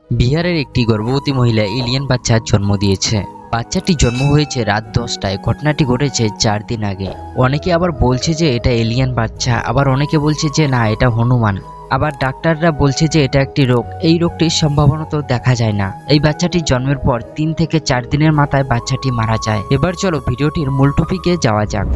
বিহারের একটি গর্ভবতী মহিলা এলিয়েন বাচ্চার জন্ম দিয়েছে। বাচ্চাটি জন্ম হয়েছে রাত 10টায়। ঘটনাটি ঘটেছে 4 দিন আগে। অনেকে আবার বলছে যে এটা এলিয়েন বাচ্চা, আবার অনেকে বলছে যে না এটা হনুমান। আবার ডাক্তাররা বলছে যে এটা একটি রোগ, এই রোগটির সম্ভাবনা তো দেখা যায় না। এই বাচ্চাটির জন্মের পর 3 থেকে 4 দিনের মাথায় বাচ্চাটি মারা যায়। এবার চলো ভিডিওটির মূল টপিকে যাওয়া যাক।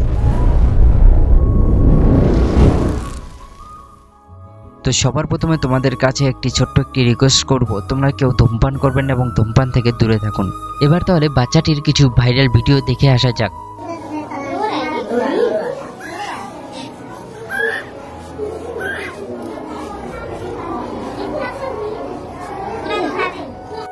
তো সবার প্রথমে তোমাদের কাছে একটি ছোট্ট একটি রিকোয়েস্ট করব, তোমরা কেউ ধূমপান করবেন এবং ধূমপান থেকে দূরে থাকুন। এবার তাহলে বাচ্চাটির কিছু ভাইরাল ভিডিও দেখে আসা যাক।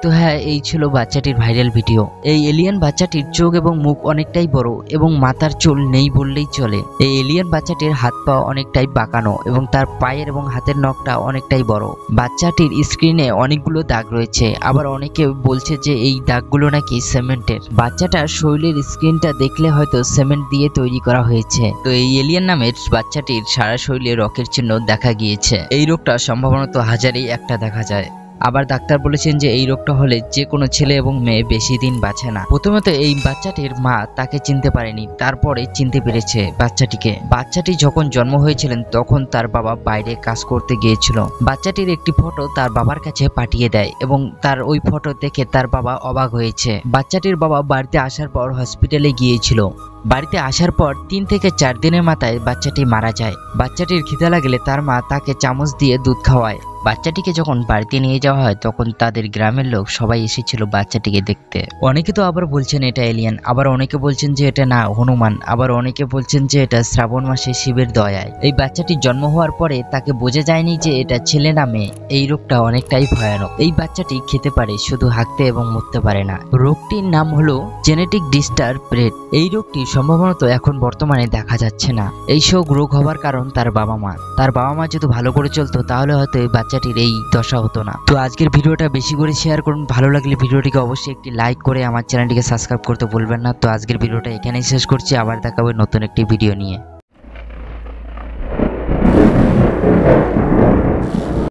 তো হ্যাঁ, এই ছিল বাচ্চাটির ভাইরাল ভিডিও। এই এলিয়েন বাচ্চাটির চোখ এবং মুখ অনেকটাই বড় এবং মাথার চুল নেই বললেই চলে। এই এলিয়েন বাচ্চাটির হাত পা অনেকটাই বাঁকানো এবং তার পায়ের এবং হাতের নখটা অনেকটাই বড়। বাচ্চাটির স্ক্রিনে অনেকগুলো দাগ রয়েছে, আবার অনেকে বলছে যে এই দাগগুলো নাকি সিমেন্টের। বাচ্চাটার শরীরের স্ক্রিনটা দেখলে হয়তো সিমেন্ট দিয়ে তৈরি করা হয়েছে। তো এই এলিয়েন নামের বাচ্চাটির সারা শরীরে রকের চিহ্ন দেখা গিয়েছে। এই রোগটা সম্ভবত হাজারেই একটা দেখা যায়। আবার ডাক্তার বলেছেন যে এই রোগটা হলে যে কোনো ছেলে এবং মেয়ে বেশি দিন বাঁচে না। প্রথমত এই বাচ্চাটির মা তাকে চিনতে পারেনি, তারপরে চিনতে পেরেছে বাচ্চাটিকে। বাচ্চাটি যখন জন্ম হয়েছিলেন তখন তার বাবা বাইরে কাজ করতে গিয়েছিল। বাচ্চাটির একটি ফটো তার বাবার কাছে পাঠিয়ে দেয় এবং তার ওই ফটো দেখে তার বাবা অবাক হয়েছে। বাচ্চাটির বাবা বাড়িতে আসার পর হসপিটালে গিয়েছিল। বাড়িতে আসার পর 3 থেকে 4 দিনের মাথায় বাচ্চাটি মারা যায়। বাচ্চাটির খিদে লাগলে তার মা তাকে চামচ দিয়ে দুধ খাওয়ায়। বাচ্চাটিকে যখন বাড়িতে নিয়ে যাওয়া হয় তখন তাদের গ্রামের লোক সবাই এসেছিল বাচ্চাটিকে দেখতে। অনেকে তো আবার বলছেন এটা এলিয়েন, আবার অনেকে বলছেন যে এটা না হনুমান, আবার অনেকে বলছেন যে এটা শ্রাবণ মাসে শিবের দয়ায়। এই বাচ্চাটির জন্ম হওয়ার পরে তাকে বোঝা যায়নি যে এটা ছেলে না মেয়ে। এই রোগটা অনেকটাই ভয়ানক। এই বাচ্চাটি খেতে পারে, শুধু হাঁকতে এবং মরতে পারে না। রোগটির নাম হলো জেনেটিক ডিস্টার্ব রেট। এই রোগটি সম্ভবত এখন বর্তমানে দেখা যাচ্ছে না। এইসব রোগ হওয়ার কারণ তার বাবা মা। তার বাবা মা যদি ভালো করে চলতো তাহলে হয়তো এই বাচ্চাটির এই দশা হতো না। তো আজকের ভিডিওটা বেশি করে শেয়ার করুন। ভালো লাগলে ভিডিওটিকে অবশ্যই একটি লাইক করে আমার চ্যানেলটিকে সাবস্ক্রাইব করতে ভুলবেন না। তো আজকের ভিডিওটা এখানেই শেষ করছি, আবার দেখা হবে নতুন একটি ভিডিও নিয়ে।